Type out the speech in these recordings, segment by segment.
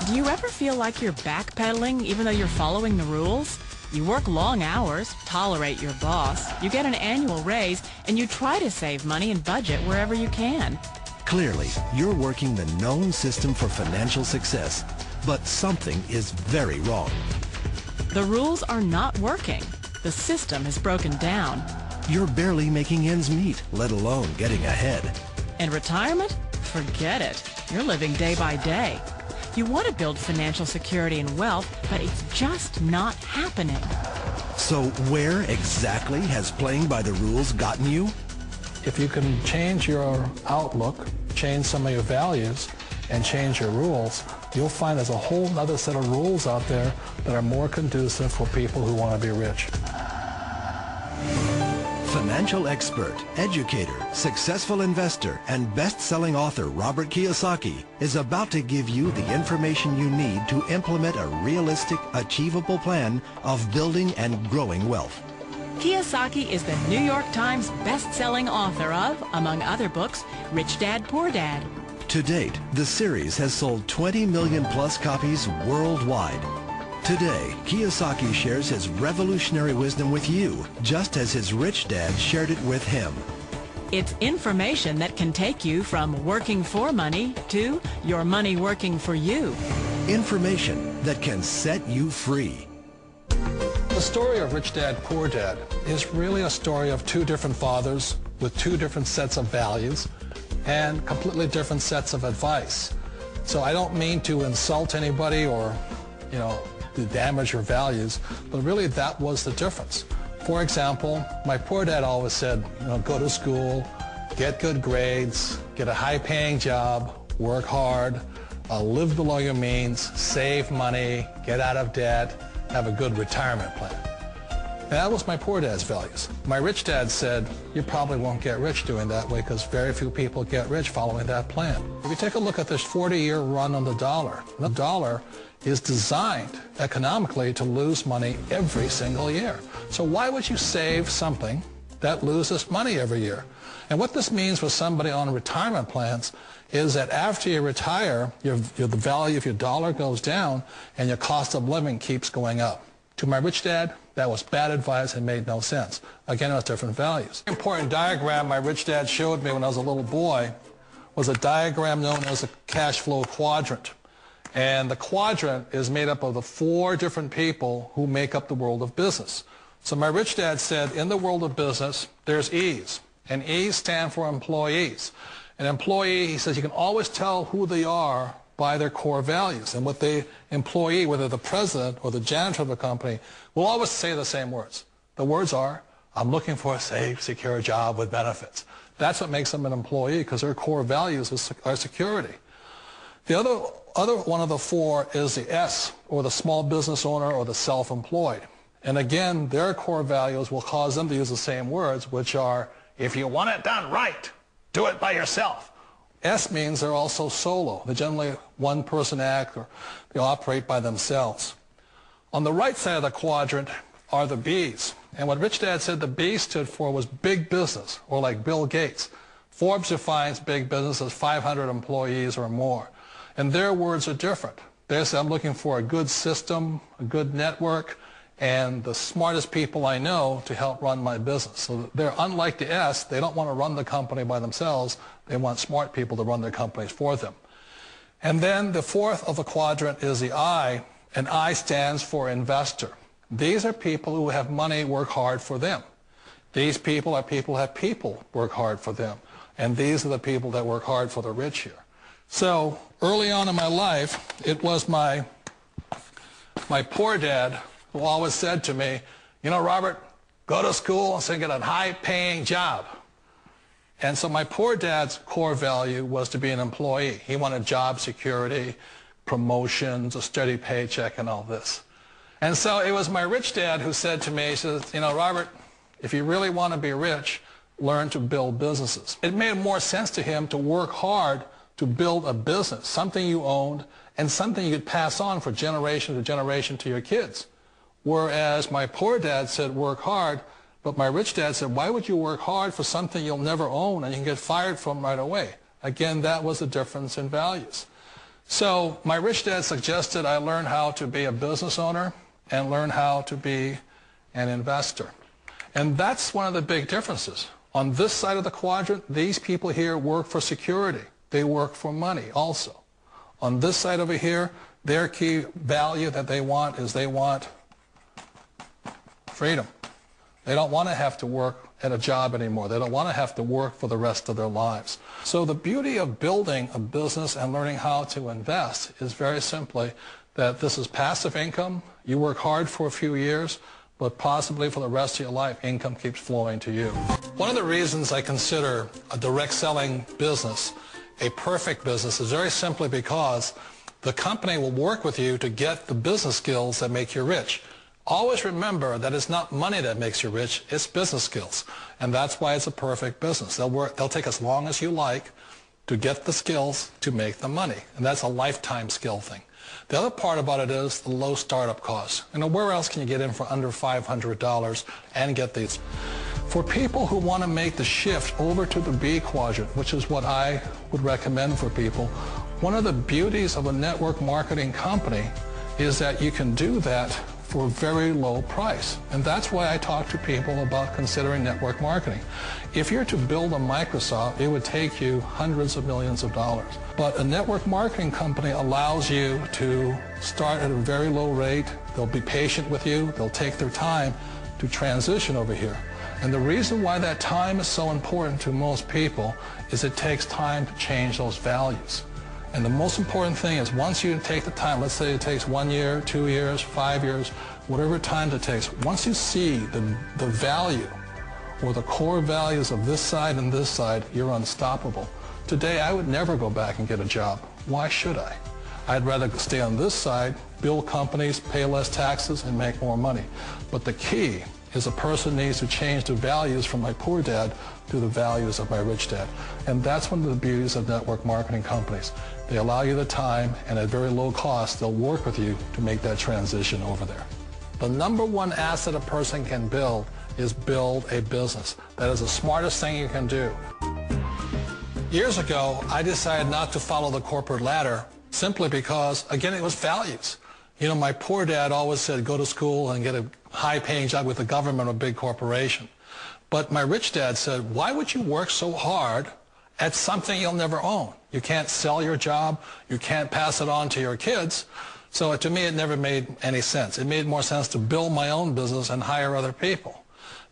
Do you ever feel like you're backpedaling even though you're following the rules? You work long hours, tolerate your boss, you get an annual raise, and you try to save money and budget wherever you can. Clearly, you're working the known system for financial success, but something is very wrong. The rules are not working. The system has broken down. You're barely making ends meet, let alone getting ahead. And retirement? Forget it. You're living day by day. You want to build financial security and wealth, but it's just not happening. So where exactly has playing by the rules gotten you? If you can change your outlook, change some of your values, and change your rules, you'll find there's a whole other set of rules out there that are more conducive for people who want to be rich. Financial expert, educator, successful investor, and best-selling author Robert Kiyosaki is about to give you the information you need to implement a realistic, achievable plan of building and growing wealth. Kiyosaki is the New York Times best-selling author of, among other books, Rich Dad, Poor Dad. To date, the series has sold 20 million plus copies worldwide. Today, Kiyosaki shares his revolutionary wisdom with you, just as his rich dad shared it with him. It's information that can take you from working for money to your money working for you. Information that can set you free. The story of Rich Dad, Poor Dad is really a story of two different fathers with two different sets of values and completely different sets of advice. So I don't mean to insult anybody or, to damage your values, but really that was the difference. For example, my poor dad always said, go to school, get good grades, get a high-paying job, work hard, live below your means, save money, get out of debt, have a good retirement plan. And that was my poor dad's values. My rich dad said, you probably won't get rich doing that way because very few people get rich following that plan. If you take a look at this 40-year run on the dollar is designed economically to lose money every single year. So why would you save something that loses money every year? And what this means for somebody on retirement plans is that after you retire, the value of your dollar goes down and your cost of living keeps going up. To my rich dad, that was bad advice and made no sense. Again, it was different values. An important diagram my rich dad showed me when I was a little boy was a diagram known as a cash flow quadrant. And the quadrant is made up of the four different people who make up the world of business. So my rich dad said, in the world of business, there's E's. And E's stand for employees. An employee, he says, you can always tell who they are by their core values. And what the employee, whether the president or the janitor of the company, will always say the same words. The words are, I'm looking for a safe, secure job with benefits. That's what makes them an employee, because their core values are security. The other one of the four is the S, or the small business owner or the self-employed. And again, their core values will cause them to use the same words, which are, if you want it done right, do it by yourself. S means they're also solo. They're generally one-person act, or they operate by themselves. On the right side of the quadrant are the B's. And what Rich Dad said the B stood for was big business, or like Bill Gates. Forbes defines big business as 500 employees or more. And their words are different. They say, I'm looking for a good system, a good network, and the smartest people I know to help run my business. So they're unlike the S. They don't want to run the company by themselves. They want smart people to run their companies for them. And then the fourth of the quadrant is the I, and I stands for investor. These are people who have money work hard for them. These people are people who have people work hard for them. And these are the people that work hard for the rich here. So early on in my life, it was my poor dad who always said to me, Robert, go to school and get a high-paying job. And so my poor dad's core value was to be an employee. He wanted job security, promotions, a steady paycheck, and all this. And so it was my rich dad who said to me, he says, Robert, if you really want to be rich, learn to build businesses. It made more sense to him to work hard to build a business, something you owned, and something you could pass on for generation to generation to your kids. Whereas my poor dad said work hard, but my rich dad said, why would you work hard for something you'll never own and you can get fired from right away? Again, that was the difference in values. So my rich dad suggested I learn how to be a business owner and learn how to be an investor. And that's one of the big differences. On this side of the quadrant, these people here work for security. They work for money also. On this side over here, their key value that they want is they want freedom. They don't want to have to work at a job anymore. They don't want to have to work for the rest of their lives. So the beauty of building a business and learning how to invest is very simply that this is passive income. You work hard for a few years, but possibly for the rest of your life, income keeps flowing to you. One of the reasons I consider a direct selling business a perfect business is very simply because the company will work with you to get the business skills that make you rich. Always remember that it's not money that makes you rich, it's business skills. And that's why it's a perfect business. They'll take as long as you like to get the skills to make the money. And that's a lifetime skill thing. The other part about it is the low startup costs. You know, where else can you get in for under $500 and get these? For people who want to make the shift over to the B quadrant, which is what I would recommend for people, one of the beauties of a network marketing company is that you can do that for a very low price. And that's why I talk to people about considering network marketing. If you're to build a Microsoft, it would take you hundreds of millions of dollars. But a network marketing company allows you to start at a very low rate. They'll be patient with you. They'll take their time to transition over here. And the reason why that time is so important to most people is it takes time to change those values. And the most important thing is once you take the time, let's say it takes 1 year, 2 years, 5 years, whatever time it takes, once you see the value or the core values of this side and this side, you're unstoppable. Today, I would never go back and get a job. Why should I? I'd rather stay on this side, build companies, pay less taxes, and make more money. But the key is a person needs to change the values from my poor dad to the values of my rich dad. And that's one of the beauties of network marketing companies. They allow you the time, and at very low cost, they'll work with you to make that transition over there. The number one asset a person can build is build a business. That is the smartest thing you can do. Years ago, I decided not to follow the corporate ladder simply because, again, it was values. You know, my poor dad always said, go to school and get a high-paying job with the government or a big corporation. But my rich dad said, why would you work so hard at something you'll never own? You can't sell your job. You can't pass it on to your kids. So to me, it never made any sense. It made more sense to build my own business and hire other people.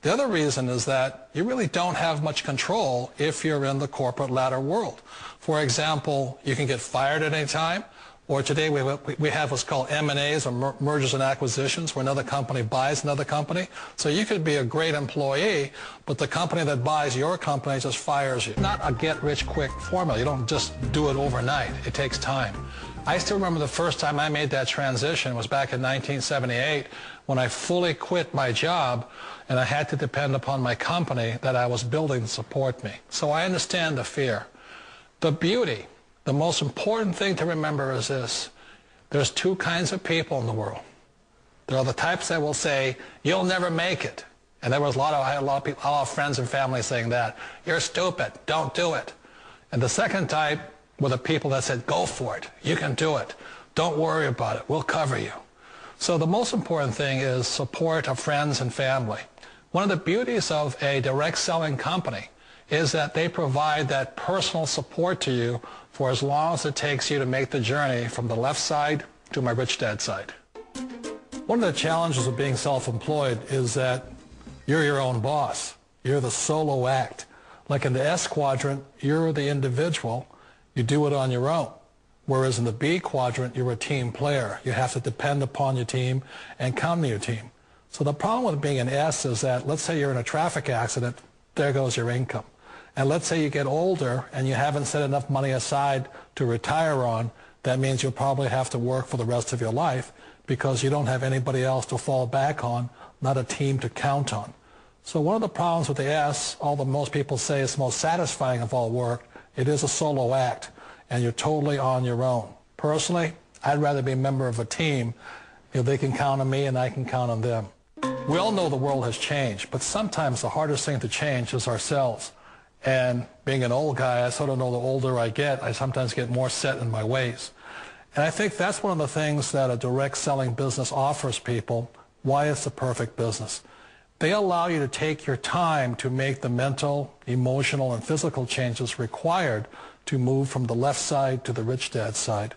The other reason is that you really don't have much control if you're in the corporate ladder world. For example, you can get fired at any time. Or today we have what's called M&As, or mergers and acquisitions, where another company buys another company. So you could be a great employee, but the company that buys your company just fires you. Not a get-rich-quick formula. You don't just do it overnight. It takes time. I still remember the first time I made that transition was back in 1978 when I fully quit my job and I had to depend upon my company that I was building to support me. So I understand the fear. The beauty. The most important thing to remember is this. There's two kinds of people in the world. There are the types that will say, you'll never make it. And there was I had a lot of people, a lot of friends and family saying that. You're stupid. Don't do it. And the second type were the people that said, go for it. You can do it. Don't worry about it. We'll cover you. So the most important thing is support of friends and family. One of the beauties of a direct selling company is that they provide that personal support to you for as long as it takes you to make the journey from the left side to my rich dad side. One of the challenges of being self-employed is that you're your own boss. You're the solo act. Like in the S quadrant, you're the individual. You do it on your own. Whereas in the B quadrant, you're a team player. You have to depend upon your team and count on your team. So the problem with being an S is that, let's say you're in a traffic accident, there goes your income. And let's say you get older and you haven't set enough money aside to retire on, that means you'll probably have to work for the rest of your life because you don't have anybody else to fall back on, not a team to count on. So one of the problems with the S, although most people say it's the most satisfying of all work, it is a solo act and you're totally on your own. Personally, I'd rather be a member of a team if they can count on me and I can count on them. We all know the world has changed, but sometimes the hardest thing to change is ourselves. And being an old guy, I sort of know the older I get, I sometimes get more set in my ways. And I think that's one of the things that a direct selling business offers people, why it's the perfect business. They allow you to take your time to make the mental, emotional, and physical changes required to move from the left side to the rich dad side.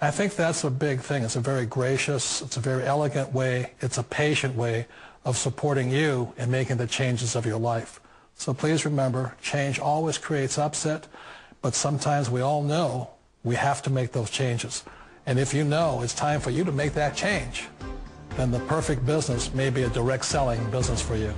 I think that's a big thing. It's a very gracious, it's a very elegant way, it's a patient way of supporting you in making the changes of your life. So please remember, change always creates upset, but sometimes we all know we have to make those changes. And if you know it's time for you to make that change, then the perfect business may be a direct selling business for you.